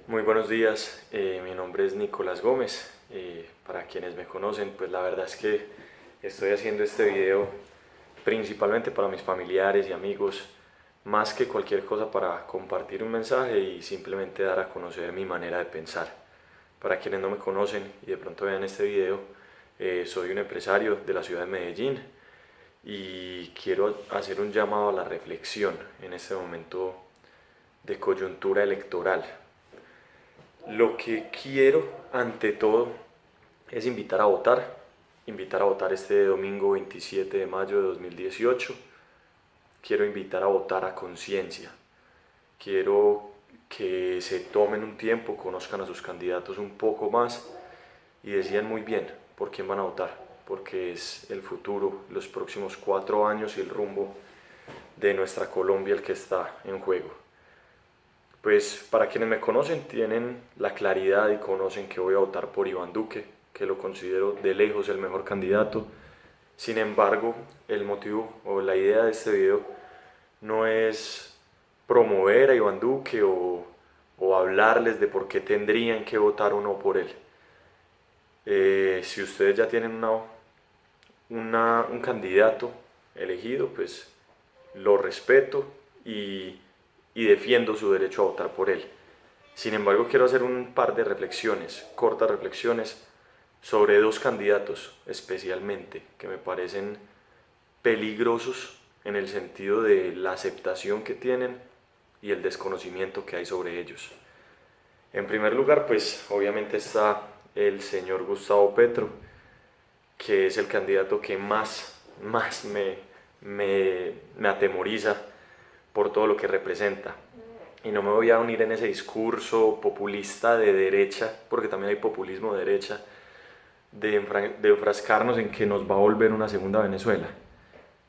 Muy buenos días, mi nombre es Nicolás Gómez. Para quienes me conocen, pues la verdad es que estoy haciendo este video principalmente para mis familiares y amigos, más que cualquier cosa para compartir un mensaje y simplemente dar a conocer mi manera de pensar. Para quienes no me conocen y de pronto vean este video, soy un empresario de la ciudad de Medellín y quiero hacer un llamado a la reflexión en este momento de coyuntura electoral. Lo que quiero ante todo es invitar a votar este domingo 27 de mayo de 2018. Quiero invitar a votar a conciencia. Quiero que se tomen un tiempo, conozcan a sus candidatos un poco más y decidan muy bien por quién van a votar, porque es el futuro, los próximos 4 años y el rumbo de nuestra Colombia el que está en juego. Pues para quienes me conocen tienen la claridad y conocen que voy a votar por Iván Duque, que lo considero de lejos el mejor candidato. Sin embargo, el motivo o la idea de este video no es promover a Iván Duque o hablarles de por qué tendrían que votar o no por él. Si ustedes ya tienen un candidato elegido, pues lo respeto y defiendo su derecho a votar por él. Sin embargo, quiero hacer un par de reflexiones, cortas reflexiones, sobre dos candidatos especialmente que me parecen peligrosos en el sentido de la aceptación que tienen y el desconocimiento que hay sobre ellos. En primer lugar, pues obviamente está el señor Gustavo Petro, que es el candidato que más me atemoriza por todo lo que representa. Y no me voy a unir en ese discurso populista de derecha, porque también hay populismo de derecha, de enfrascarnos en que nos va a volver una segunda Venezuela.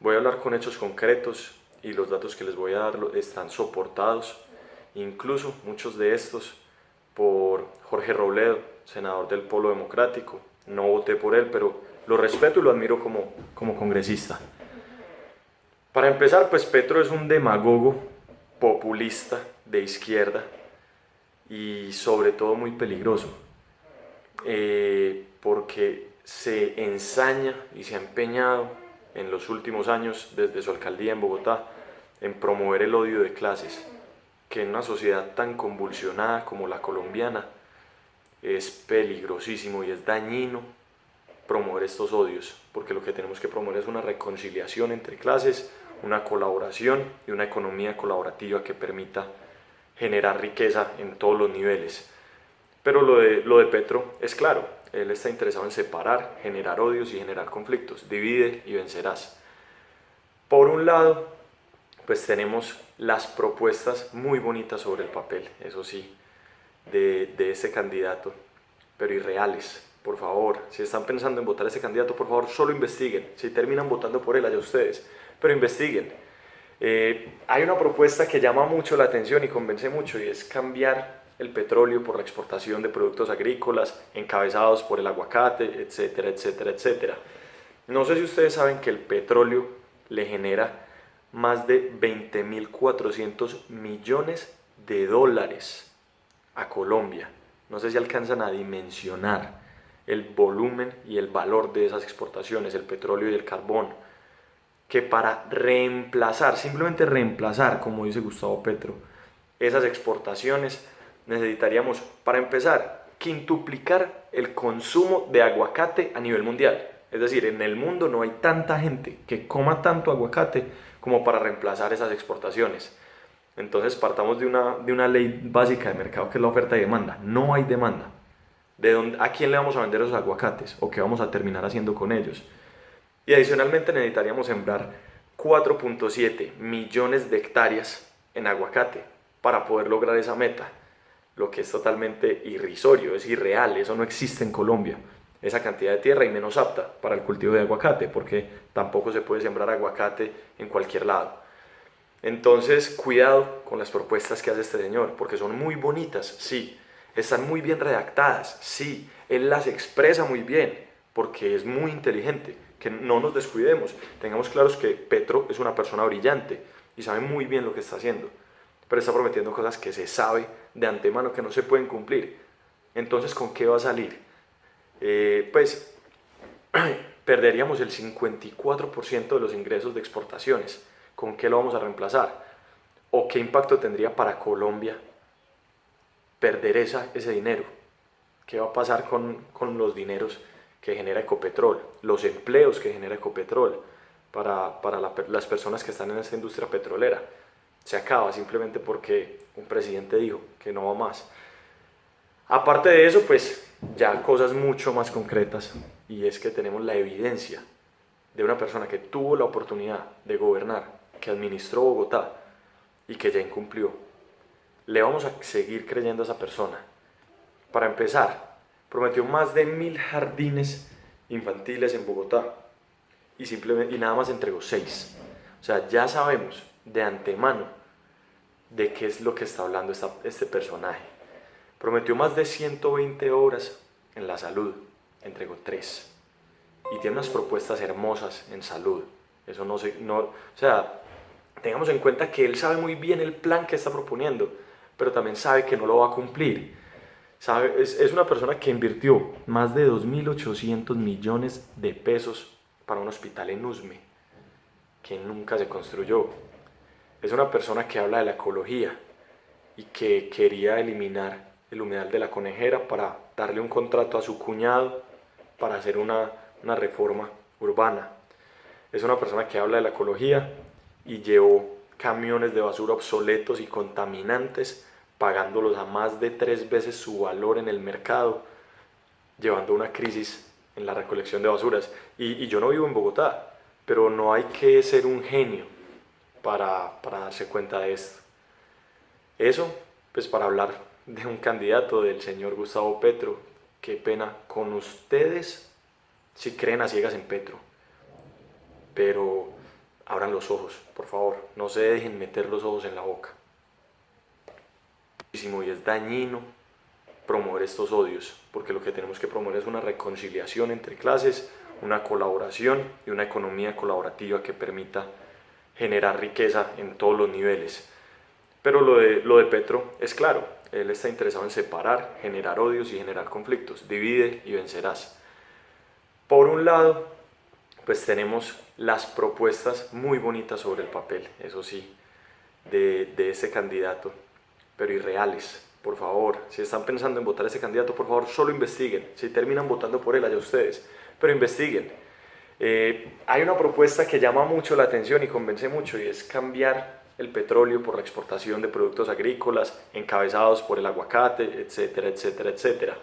Voy a hablar con hechos concretos y los datos que les voy a dar están soportados, incluso muchos de estos, por Jorge Robledo, senador del Polo Democrático. No voté por él, pero lo respeto y lo admiro como congresista. Para empezar, pues Petro es un demagogo populista de izquierda y sobre todo muy peligroso, porque se ensaña y se ha empeñado en los últimos años, desde su alcaldía en Bogotá, en promover el odio de clases, que en una sociedad tan convulsionada como la colombiana es peligrosísimo y es dañino promover estos odios, porque lo que tenemos que promover es una reconciliación entre clases, una colaboración y una economía colaborativa que permita generar riqueza en todos los niveles. Pero lo de Petro es claro, él está interesado en separar, generar odios y generar conflictos. Divide y vencerás. Por un lado, pues tenemos las propuestas muy bonitas sobre el papel, eso sí, de este candidato, pero irreales. Por favor, si están pensando en votar a ese candidato, por favor, solo investiguen. Si terminan votando por él, allá ustedes, pero investiguen. Hay una propuesta que llama mucho la atención y convence mucho, y es cambiar el petróleo por la exportación de productos agrícolas encabezados por el aguacate, etcétera, etcétera, etcétera. No sé si ustedes saben que el petróleo le genera más de 20.400 millones de dólares a Colombia. No sé si alcanzan a dimensionar el volumen y el valor de esas exportaciones, el petróleo y el carbón, que para reemplazar, simplemente reemplazar, como dice Gustavo Petro, esas exportaciones, necesitaríamos, para empezar, quintuplicar el consumo de aguacate a nivel mundial. Es decir, en el mundo no hay tanta gente que coma tanto aguacate como para reemplazar esas exportaciones. Entonces partamos de una ley básica de mercado que es la oferta y demanda. No hay demanda. ¿A quién le vamos a vender esos aguacates? ¿O qué vamos a terminar haciendo con ellos? Y adicionalmente necesitaríamos sembrar 4.7 millones de hectáreas en aguacate para poder lograr esa meta, lo que es totalmente irrisorio, es irreal, eso no existe en Colombia, esa cantidad de tierra y menos apta para el cultivo de aguacate, porque tampoco se puede sembrar aguacate en cualquier lado. Entonces, cuidado con las propuestas que hace este señor, porque son muy bonitas, sí, están muy bien redactadas, sí, él las expresa muy bien, porque es muy inteligente, que no nos descuidemos, tengamos claros que Petro es una persona brillante y sabe muy bien lo que está haciendo, pero está prometiendo cosas que se sabe de antemano que no se pueden cumplir. Entonces, ¿con qué va a salir? Pues perderíamos el 54% de los ingresos de exportaciones. ¿Con qué lo vamos a reemplazar? ¿O qué impacto tendría para Colombia perder ese dinero? ¿Qué va a pasar con los dineros que genera Ecopetrol? Los empleos que genera Ecopetrol para las personas que están en esta industria petrolera. Se acaba simplemente porque un presidente dijo que no va más. Aparte de eso, pues ya cosas mucho más concretas, y es que tenemos la evidencia de una persona que tuvo la oportunidad de gobernar, que administró Bogotá y que ya incumplió. Le vamos a seguir creyendo a esa persona. Para empezar, prometió más de 1000 jardines infantiles en Bogotá y nada más entregó 6. O sea, ya sabemos de antemano de qué es lo que está hablando este personaje. Prometió más de 120 obras en la salud, entregó 3. Y tiene unas propuestas hermosas en salud. Eso no, o sea, tengamos en cuenta que él sabe muy bien el plan que está proponiendo, pero también sabe que no lo va a cumplir. Es una persona que invirtió más de 2.800 millones de pesos para un hospital en Usme, que nunca se construyó. Es una persona que habla de la ecología y que quería eliminar el humedal de la Conejera para darle un contrato a su cuñado para hacer una reforma urbana. Es una persona que habla de la ecología y llevó camiones de basura obsoletos y contaminantes, pagándolos a más de 3 veces su valor en el mercado, llevando una crisis en la recolección de basuras. Y yo no vivo en Bogotá, pero no hay que ser un genio para darse cuenta de esto. Eso, pues para hablar de un candidato, del señor Gustavo Petro. Qué pena con ustedes si creen a ciegas en Petro, pero abran los ojos, por favor, no se dejen meter los ojos en la boca. Y es dañino promover estos odios, porque lo que tenemos que promover es una reconciliación entre clases, una colaboración y una economía colaborativa que permita generar riqueza en todos los niveles. Pero lo de Petro es claro, él está interesado en separar, generar odios y generar conflictos. Divide y vencerás. Por un lado, pues tenemos las propuestas muy bonitas sobre el papel, eso sí, de este candidato, pero irreales. Por favor, si están pensando en votar a ese candidato, por favor, solo investiguen. Si terminan votando por él, allá ustedes, pero investiguen. Hay una propuesta que llama mucho la atención y convence mucho, y es cambiar el petróleo por la exportación de productos agrícolas encabezados por el aguacate, etcétera, etcétera, etcétera.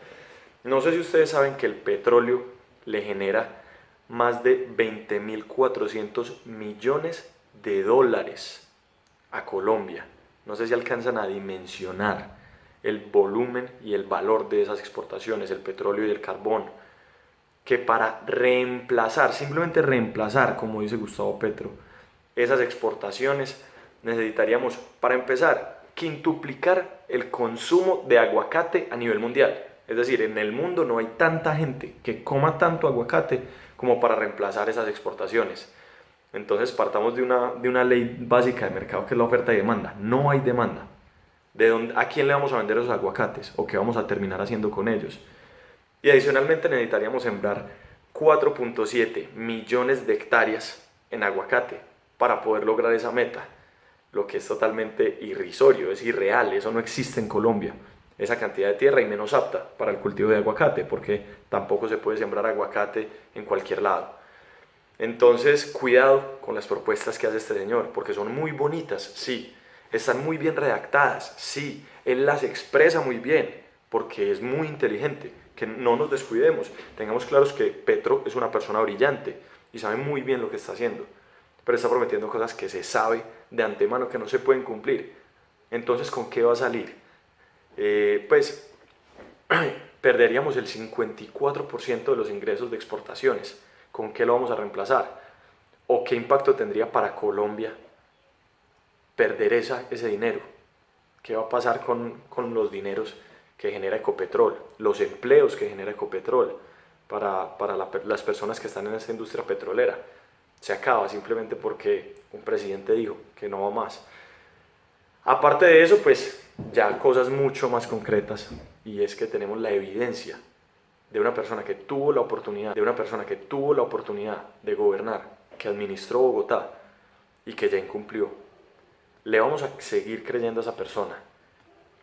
No sé si ustedes saben que el petróleo le genera más de 20.400 millones de dólares a Colombia. No sé si alcanzan a dimensionar el volumen y el valor de esas exportaciones, el petróleo y el carbón, que para reemplazar, simplemente reemplazar, como dice Gustavo Petro, esas exportaciones, necesitaríamos, para empezar, quintuplicar el consumo de aguacate a nivel mundial. Es decir, en el mundo no hay tanta gente que coma tanto aguacate como para reemplazar esas exportaciones. Entonces partamos de una ley básica de mercado que es la oferta y demanda. No hay demanda. ¿A quién le vamos a vender esos aguacates? ¿O qué vamos a terminar haciendo con ellos? Y adicionalmente necesitaríamos sembrar 4.7 millones de hectáreas en aguacate para poder lograr esa meta, lo que es totalmente irrisorio, es irreal, eso no existe en Colombia, esa cantidad de tierra, y menos apta para el cultivo de aguacate, porque tampoco se puede sembrar aguacate en cualquier lado. Entonces, cuidado con las propuestas que hace este señor, porque son muy bonitas, sí, están muy bien redactadas, sí, él las expresa muy bien, porque es muy inteligente, que no nos descuidemos, tengamos claros que Petro es una persona brillante y sabe muy bien lo que está haciendo, pero está prometiendo cosas que se sabe de antemano que no se pueden cumplir. Entonces, ¿con qué va a salir? Pues perderíamos el 54% de los ingresos de exportaciones. ¿Con qué lo vamos a reemplazar? ¿O qué impacto tendría para Colombia perder ese dinero? ¿Qué va a pasar con los dineros que genera Ecopetrol, los empleos que genera Ecopetrol para las personas que están en esta industria petrolera? Se acaba simplemente porque un presidente dijo que no va más. Aparte de eso, pues ya cosas mucho más concretas, y es que tenemos la evidencia de una persona que tuvo la oportunidad, de gobernar, que administró Bogotá y que ya incumplió. Le vamos a seguir creyendo a esa persona.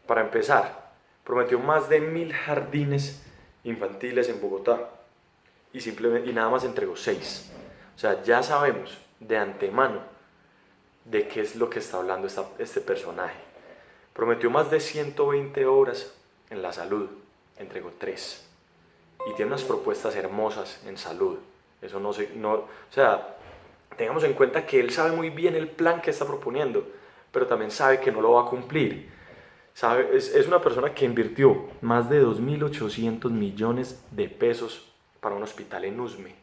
Para empezar, prometió más de 1000 jardines infantiles en Bogotá y nada más entregó 6. O sea, ya sabemos de antemano de qué es lo que está hablando este personaje. Prometió más de 120 obras en la salud, entregó 3. Y tiene unas propuestas hermosas en salud. Eso o sea, tengamos en cuenta que él sabe muy bien el plan que está proponiendo, pero también sabe que no lo va a cumplir. Es una persona que invirtió más de 2.800 millones de pesos para un hospital en Usme,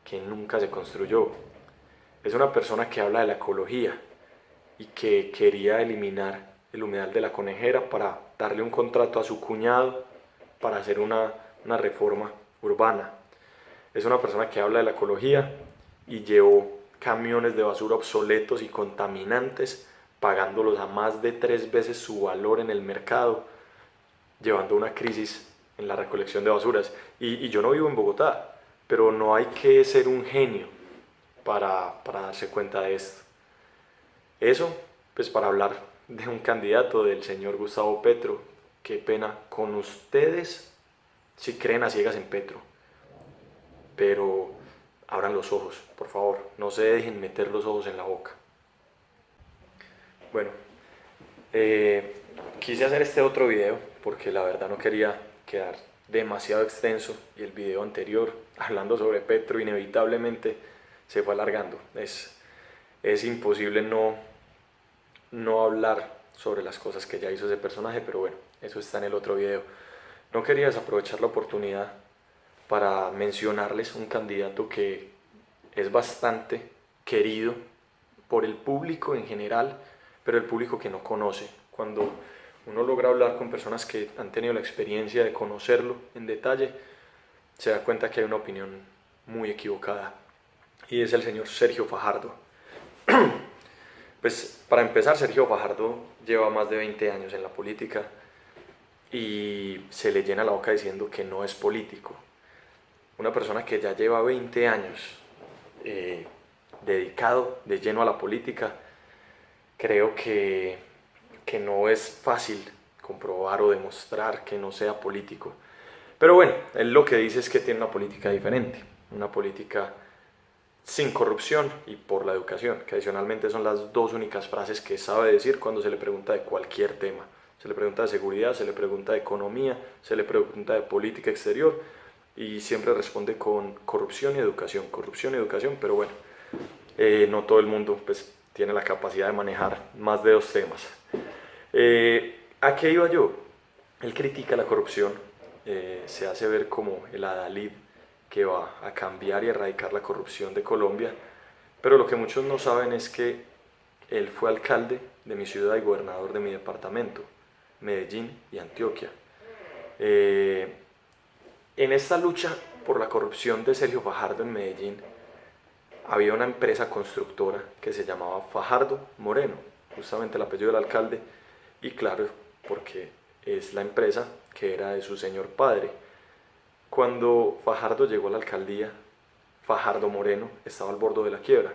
que nunca se construyó. Es una persona que habla de la ecología y que quería eliminar el humedal de la Conejera para darle un contrato a su cuñado para hacer una reforma urbana. Es una persona que habla de la ecología y llevó camiones de basura obsoletos y contaminantes, pagándolos a más de 3 veces su valor en el mercado, llevando una crisis en la recolección de basuras. Y yo no vivo en Bogotá, pero no hay que ser un genio para darse cuenta de esto. Eso, pues para hablar de un candidato, del señor Gustavo Petro. Qué pena con ustedes si creen a ciegas en Petro, pero abran los ojos, por favor, no se dejen meter los ojos en la boca. Bueno, quise hacer este otro video porque la verdad no quería quedar demasiado extenso, y el video anterior hablando sobre Petro inevitablemente se fue alargando. Es imposible no hablar sobre las cosas que ya hizo ese personaje, pero bueno, eso está en el otro video. No quería desaprovechar la oportunidad para mencionarles un candidato que es bastante querido por el público en general, pero el público que no conoce. Cuando uno logra hablar con personas que han tenido la experiencia de conocerlo en detalle, se da cuenta que hay una opinión muy equivocada, y es el señor Sergio Fajardo. Pues para empezar, Sergio Fajardo lleva más de 20 años en la política y se le llena la boca diciendo que no es político. Una persona que ya lleva 20 años dedicado de lleno a la política, creo que no es fácil comprobar o demostrar que no sea político. Pero bueno, él lo que dice es que tiene una política diferente, una política sin corrupción y por la educación, que adicionalmente son las dos únicas frases que sabe decir cuando se le pregunta de cualquier tema. Se le pregunta de seguridad, se le pregunta de economía, se le pregunta de política exterior, y siempre responde con corrupción y educación, pero bueno, no todo el mundo pues tiene la capacidad de manejar más de 2 temas. ¿A qué iba yo? Él critica la corrupción, se hace ver como el adalid que va a cambiar y erradicar la corrupción de Colombia, pero lo que muchos no saben es que él fue alcalde de mi ciudad y gobernador de mi departamento, Medellín y Antioquia. En esta lucha por la corrupción de Sergio Fajardo en Medellín, había una empresa constructora que se llamaba Fajardo Moreno, justamente el apellido del alcalde, y claro, porque es la empresa que era de su señor padre. Cuando Fajardo llegó a la alcaldía, Fajardo Moreno estaba al borde de la quiebra.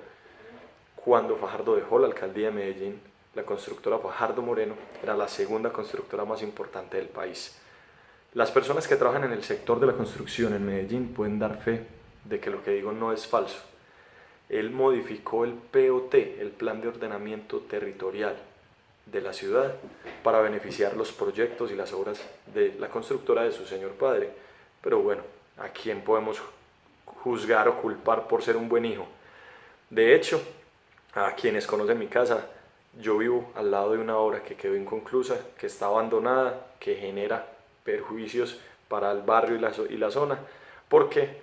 Cuando Fajardo dejó la alcaldía de Medellín, la constructora Fajardo Moreno era la segunda constructora más importante del país. Las personas que trabajan en el sector de la construcción en Medellín pueden dar fe de que lo que digo no es falso. Él modificó el POT, el Plan de Ordenamiento Territorial de la ciudad, para beneficiar los proyectos y las obras de la constructora de su señor padre. Pero bueno, ¿a quién podemos juzgar o culpar por ser un buen hijo? De hecho, a quienes conocen mi casa, yo vivo al lado de una obra que quedó inconclusa, que está abandonada, que genera perjuicios para el barrio y la zona, porque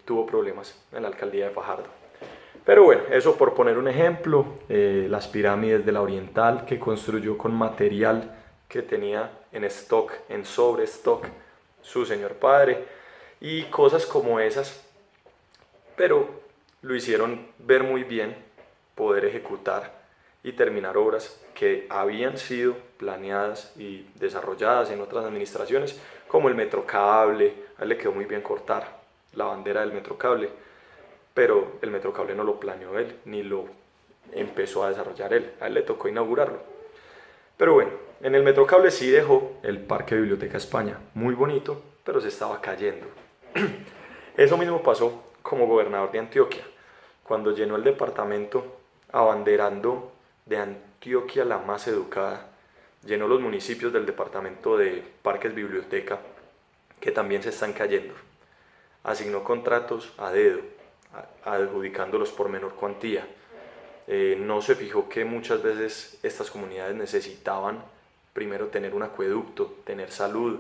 tuvo problemas en la alcaldía de Fajardo. Pero bueno, eso por poner un ejemplo. Las pirámides de la Oriental, que construyó con material que tenía en stock, en sobrestock, su señor padre, y cosas como esas, pero lo hicieron ver muy bien, poder ejecutar y terminar obras que habían sido planeadas y desarrolladas en otras administraciones, como el Metrocable. A él le quedó muy bien cortar la bandera del Metrocable, pero el Metrocable no lo planeó él, ni lo empezó a desarrollar él, a él le tocó inaugurarlo. Pero bueno, en el Metrocable sí dejó el Parque Biblioteca España, muy bonito, pero se estaba cayendo. Eso mismo pasó como gobernador de Antioquia, cuando llenó el departamento abanderando de Antioquia la más educada, llenó los municipios del departamento de parques biblioteca, que también se están cayendo. Asignó contratos a dedo, adjudicándolos por menor cuantía. No se fijó que muchas veces estas comunidades necesitaban primero tener un acueducto, tener salud,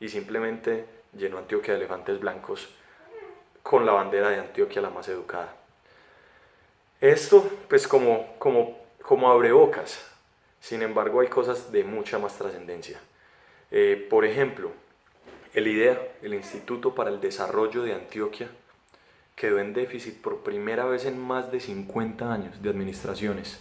y simplemente llenó Antioquia de elefantes blancos con la bandera de Antioquia la más educada. Esto pues como abrebocas. Sin embargo, hay cosas de mucha más trascendencia. Por ejemplo, el IDEA, el Instituto para el Desarrollo de Antioquia, quedó en déficit por primera vez en más de 50 años de administraciones,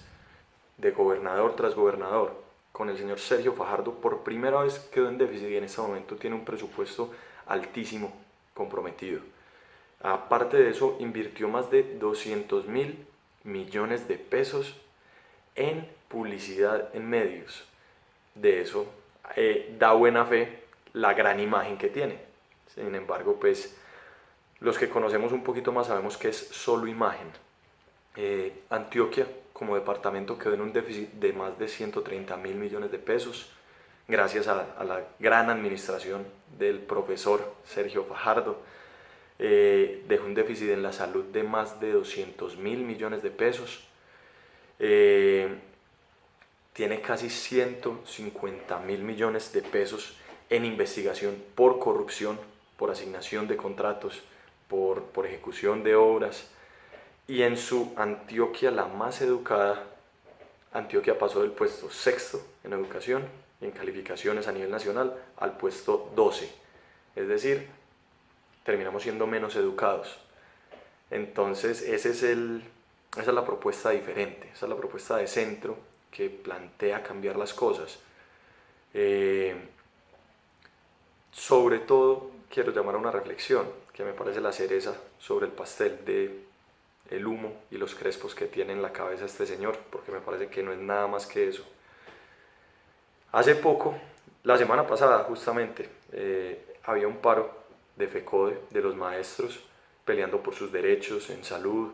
de gobernador tras gobernador. Con el señor Sergio Fajardo por primera vez quedó en déficit y en este momento tiene un presupuesto altísimo comprometido. Aparte de eso, invirtió más de 200.000 millones de pesos en publicidad en medios. De eso da buena fe la gran imagen que tiene. Sin embargo, pues los que conocemos un poquito más sabemos que es solo imagen. Antioquia como departamento quedó en un déficit de más de 130.000 millones de pesos gracias a la gran administración del profesor Sergio Fajardo. Dejó un déficit en la salud de más de 200.000 millones de pesos. Tiene casi 150.000 millones de pesos en investigación por corrupción, por asignación de contratos, por ejecución de obras. Y en su Antioquia la más educada, Antioquia pasó del puesto sexto en educación y en calificaciones a nivel nacional al puesto 12. Es decir, terminamos siendo menos educados. Entonces esa es la propuesta diferente, esa es la propuesta de centro que plantea cambiar las cosas. Sobre todo quiero llamar a una reflexión que me parece la cereza sobre el pastel de el humo y los crespos que tiene en la cabeza este señor, porque me parece que no es nada más que eso. Hace poco, la semana pasada justamente, había un paro de FECODE, de los maestros, peleando por sus derechos en salud,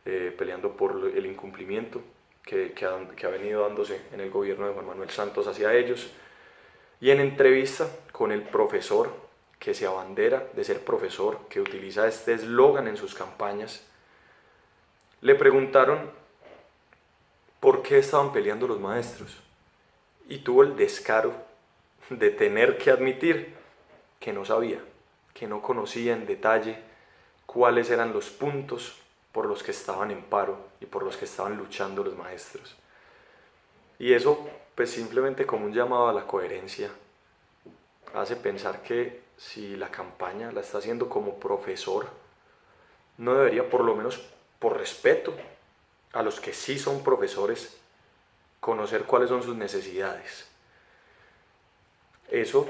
peleando por el incumplimiento que ha venido dándose en el gobierno de Juan Manuel Santos hacia ellos. Y en entrevista con el profesor que se abandera de ser profesor, que utiliza este eslogan en sus campañas, le preguntaron por qué estaban peleando los maestros y tuvo el descaro de tener que admitir que no sabía, que no conocía en detalle cuáles eran los puntos por los que estaban en paro y por los que estaban luchando los maestros. Y eso, pues simplemente como un llamado a la coherencia, hace pensar que si la campaña la está haciendo como profesor, no debería, por lo menos por respeto a los que sí son profesores, conocer cuáles son sus necesidades. Eso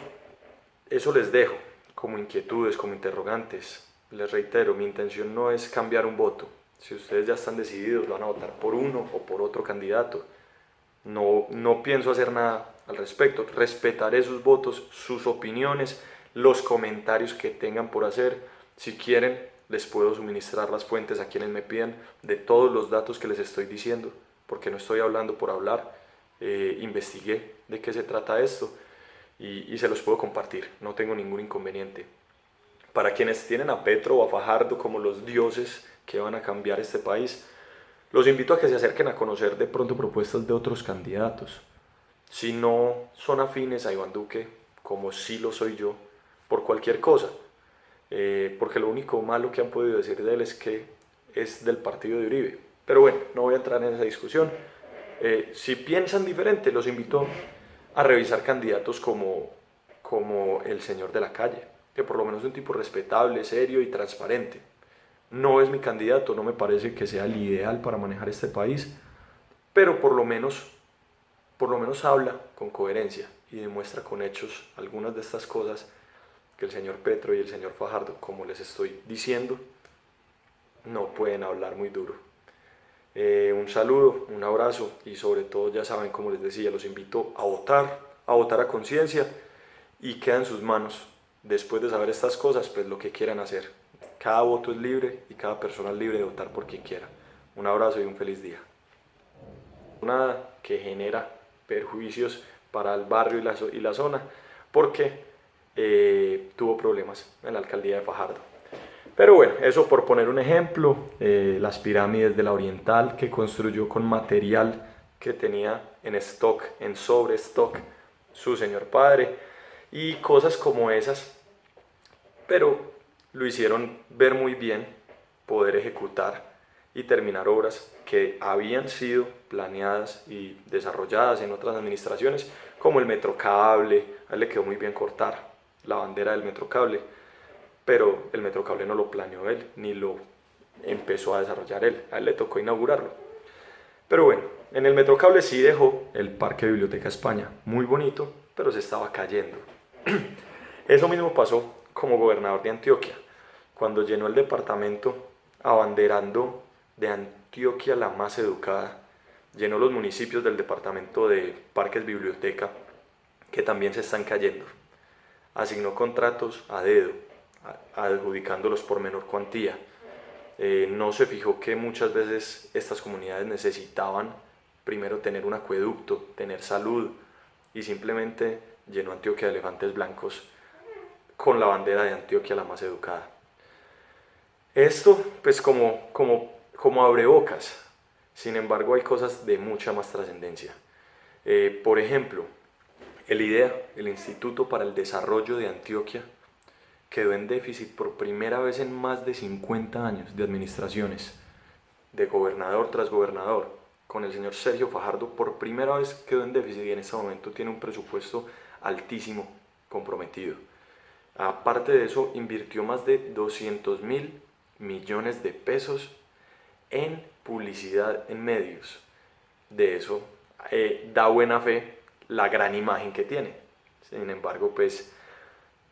les dejo como inquietudes, como interrogantes. Les reitero, mi intención no es cambiar un voto. Si ustedes ya están decididos, van a votar por uno o por otro candidato. No pienso hacer nada al respecto. Respetaré sus votos, sus opiniones, los comentarios que tengan por hacer. Si quieren, les puedo suministrar las fuentes a quienes me pidan de todos los datos que les estoy diciendo, porque no estoy hablando por hablar. Investigué de qué se trata esto y se los puedo compartir. No tengo ningún inconveniente. Para quienes tienen a Petro o a Fajardo como los dioses que van a cambiar este país, los invito a que se acerquen a conocer de pronto propuestas de otros candidatos. Si no son afines a Iván Duque, como sí lo soy yo, por cualquier cosa, porque lo único malo que han podido decir de él es que es del partido de Uribe. Pero bueno, no voy a entrar en esa discusión. Si piensan diferente, los invito a revisar candidatos como el señor de la calle, que por lo menos es un tipo respetable, serio y transparente. No es mi candidato, no me parece que sea el ideal para manejar este país, pero por lo menos habla con coherencia y demuestra con hechos algunas de estas cosas que el señor Petro y el señor Fajardo, como les estoy diciendo, no pueden hablar muy duro. Un saludo, un abrazo y sobre todo ya saben, como les decía, los invito a votar a conciencia y queda en sus manos, después de saber estas cosas, pues lo que quieran hacer. Cada voto es libre y cada persona es libre de votar por quien quiera. Un abrazo y un feliz día. Nada que genera perjuicios para el barrio y la zona porque tuvo problemas en la alcaldía de Fajardo. Pero bueno, eso por poner un ejemplo, las pirámides de la Oriental que construyó con material que tenía en stock, en sobrestock, su señor padre, y cosas como esas, pero lo hicieron ver muy bien, poder ejecutar y terminar obras que habían sido planeadas y desarrolladas en otras administraciones, como el Metrocable. A él le quedó muy bien cortar la bandera del Metrocable, pero el Metrocable no lo planeó él, ni lo empezó a desarrollar él, a él le tocó inaugurarlo. Pero bueno, en el Metrocable sí dejó el Parque Biblioteca España, muy bonito, pero se estaba cayendo. Eso mismo pasó como gobernador de Antioquia, cuando llenó el departamento abanderando de Antioquia la más educada, llenó los municipios del departamento de parques biblioteca, que también se están cayendo. Asignó contratos a dedo, adjudicándolos por menor cuantía. No se fijó que muchas veces estas comunidades necesitaban primero tener un acueducto, tener salud, y simplemente llenó Antioquia de elefantes blancos con la bandera de Antioquia la más educada. Esto pues como abrebocas. Sin embargo, hay cosas de mucha más trascendencia. Por ejemplo, el IDEA, el Instituto para el Desarrollo de Antioquia, quedó en déficit por primera vez en más de 50 años de administraciones, de gobernador tras gobernador. Con el señor Sergio Fajardo por primera vez quedó en déficit y en este momento tiene un presupuesto altísimo comprometido. Aparte de eso, invirtió más de 200.000 millones de pesos en publicidad en medios. De eso da buena fe la gran imagen que tiene. Sin embargo, pues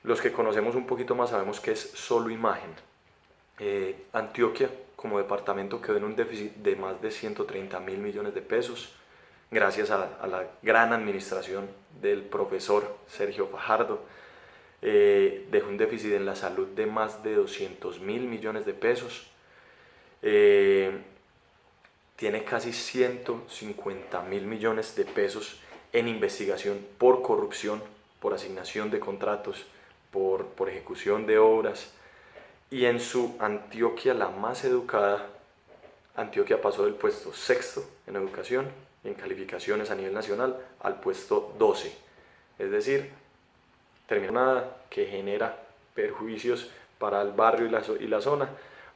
los que conocemos un poquito más sabemos que es solo imagen. Antioquia como departamento quedó en un déficit de más de 130.000 millones de pesos gracias a la gran administración del profesor Sergio Fajardo. Dejó un déficit en la salud de más de 200.000 millones de pesos. Tiene casi 150.000 millones de pesos en investigación por corrupción, por asignación de contratos, por ejecución de obras. Y en su Antioquia la más educada, Antioquia pasó del puesto sexto en educación y en calificaciones a nivel nacional al puesto 12. Es decir, terminó nada que genera perjuicios para el barrio y la zona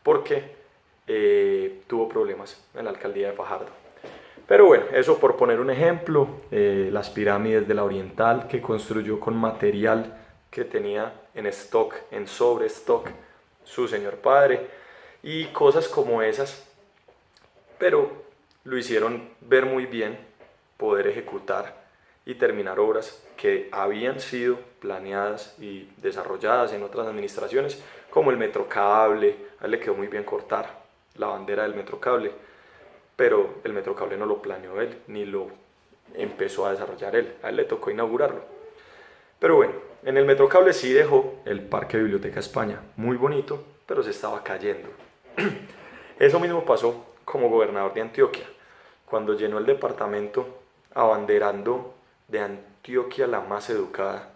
porque tuvo problemas en la alcaldía de Fajardo. Pero bueno, eso por poner un ejemplo, las pirámides de la Oriental que construyó con material que tenía en stock, en sobrestock, su señor padre, y cosas como esas, pero lo hicieron ver muy bien, poder ejecutar y terminar obras que habían sido planeadas y desarrolladas en otras administraciones, como el Metrocable. A él le quedó muy bien cortar la bandera del Metrocable, pero el Metrocable no lo planeó él, ni lo empezó a desarrollar él, a él le tocó inaugurarlo. Pero bueno, en el Metrocable sí dejó el Parque Biblioteca España, muy bonito, pero se estaba cayendo. Eso mismo pasó como gobernador de Antioquia, cuando llenó el departamento abanderando de Antioquia la más educada,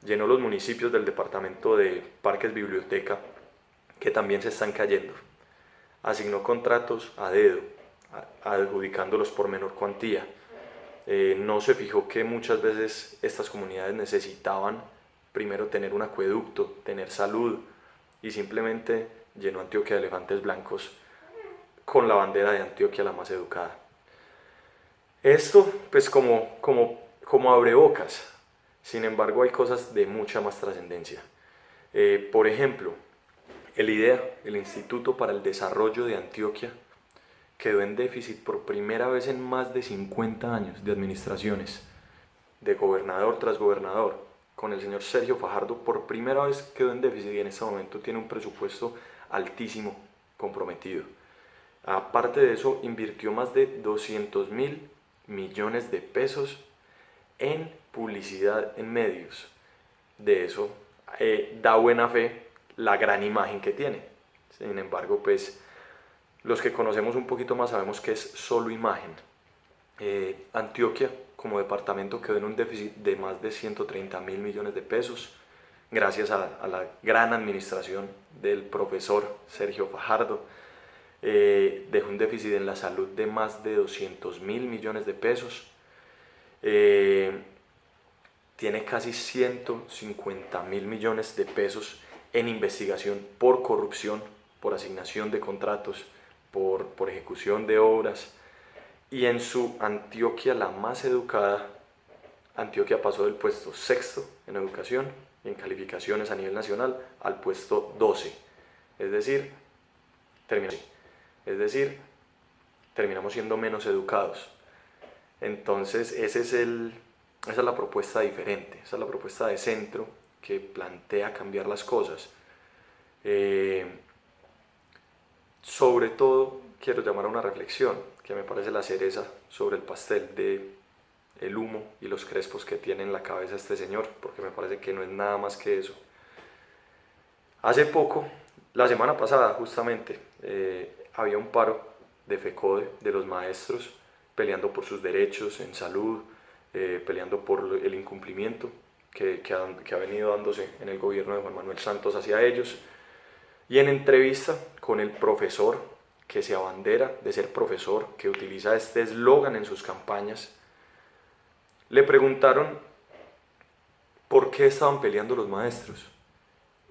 llenó los municipios del departamento de parques biblioteca, que también se están cayendo. Asignó contratos a dedo, adjudicándolos por menor cuantía. No se fijó que muchas veces estas comunidades necesitaban primero tener un acueducto, tener salud, y simplemente llenó Antioquia de elefantes blancos con la bandera de Antioquia la más educada. Esto pues como abrebocas. Sin embargo, hay cosas de mucha más trascendencia. Por ejemplo, el IDEA, el Instituto para el Desarrollo de Antioquia, quedó en déficit por primera vez en más de 50 años de administraciones, de gobernador tras gobernador. Con el señor Sergio Fajardo por primera vez quedó en déficit y en este momento tiene un presupuesto altísimo comprometido. Aparte de eso, invirtió más de 200.000 millones de pesos en publicidad en medios. De eso da buena fe la gran imagen que tiene. Sin embargo, pues los que conocemos un poquito más sabemos que es solo imagen. Antioquia como departamento quedó en un déficit de más de 130.000 millones de pesos gracias a la gran administración del profesor Sergio Fajardo. Dejó un déficit en la salud de más de 200.000 millones de pesos. Tiene casi 150.000 millones de pesos en investigación por corrupción, por asignación de contratos, por ejecución de obras. Y en su Antioquia, la más educada, Antioquia pasó del puesto sexto en educación y en calificaciones a nivel nacional al puesto 12. Es decir, terminamos siendo menos educados. Entonces, esa es la propuesta diferente, esa es la propuesta de centro que plantea cambiar las cosas. Sobre todo, quiero llamar a una reflexión que me parece la cereza sobre el pastel de el humo y los crespos que tiene en la cabeza este señor, porque me parece que no es nada más que eso. Hace poco, la semana pasada justamente, había un paro de FECODE, de los maestros, peleando por sus derechos en salud, peleando por el incumplimiento que ha venido dándose en el gobierno de Juan Manuel Santos hacia ellos. Y en entrevista con el profesor que se abandera de ser profesor, que utiliza este eslogan en sus campañas, le preguntaron por qué estaban peleando los maestros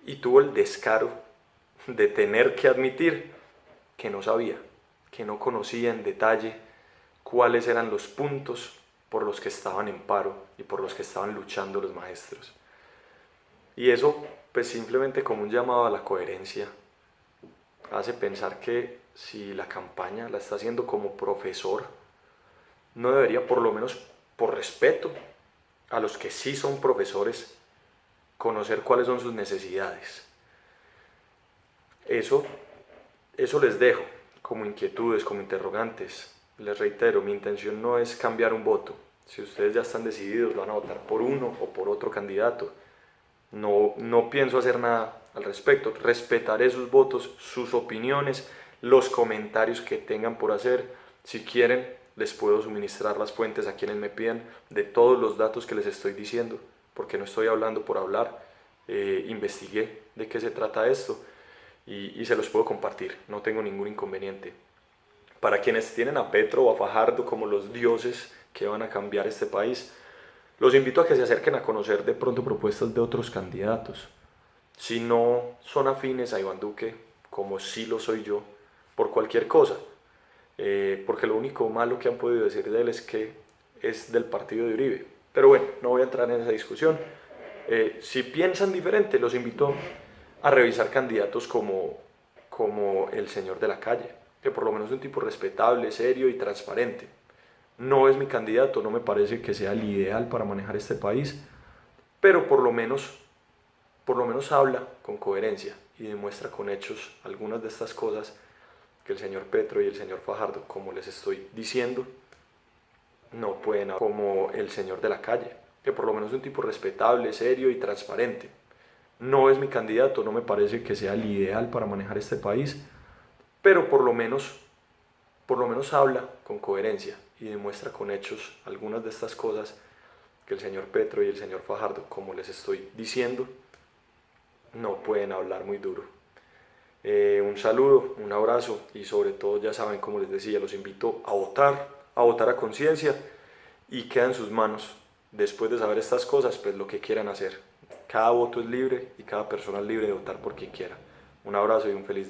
y tuvo el descaro de tener que admitir que no sabía, que no conocía en detalle cuáles eran los puntos por los que estaban en paro y por los que estaban luchando los maestros. Y eso, pues simplemente como un llamado a la coherencia, hace pensar que si la campaña la está haciendo como profesor, no debería, por lo menos por respeto a los que sí son profesores, conocer cuáles son sus necesidades. Eso les dejo como inquietudes, como interrogantes. Les reitero, mi intención no es cambiar un voto. Si ustedes ya están decididos, van a votar por uno o por otro candidato. No pienso hacer nada al respecto. Respetaré sus votos, sus opiniones, los comentarios que tengan por hacer. Si quieren, les puedo suministrar las fuentes a quienes me pidan de todos los datos que les estoy diciendo, porque no estoy hablando por hablar. Investigué de qué se trata esto y se los puedo compartir. No tengo ningún inconveniente. Para quienes tienen a Petro o a Fajardo como los dioses que van a cambiar este país, los invito a que se acerquen a conocer de pronto propuestas de otros candidatos. Si no son afines a Iván Duque, como sí lo soy yo, por cualquier cosa, porque lo único malo que han podido decir de él es que es del partido de Uribe. Pero bueno, no voy a entrar en esa discusión. Si piensan diferente, los invito a revisar candidatos como el señor de la calle, que por lo menos es un tipo respetable, serio y transparente. No es mi candidato, no me parece que sea el ideal para manejar este país, pero por lo menos habla con coherencia y demuestra con hechos algunas de estas cosas que el señor Petro y el señor Fajardo, como les estoy diciendo, no pueden hablar, como el señor de la calle, que por lo menos es un tipo respetable, serio y transparente. No es mi candidato, no me parece que sea el ideal para manejar este país, pero por lo menos habla con coherencia y demuestra con hechos algunas de estas cosas que el señor Petro y el señor Fajardo, como les estoy diciendo, no pueden hablar muy duro. Un saludo, un abrazo y sobre todo, ya saben, como les decía, los invito a votar a conciencia, y queda en sus manos, después de saber estas cosas, pues lo que quieran hacer. Cada voto es libre y cada persona es libre de votar por quien quiera. Un abrazo y un feliz día.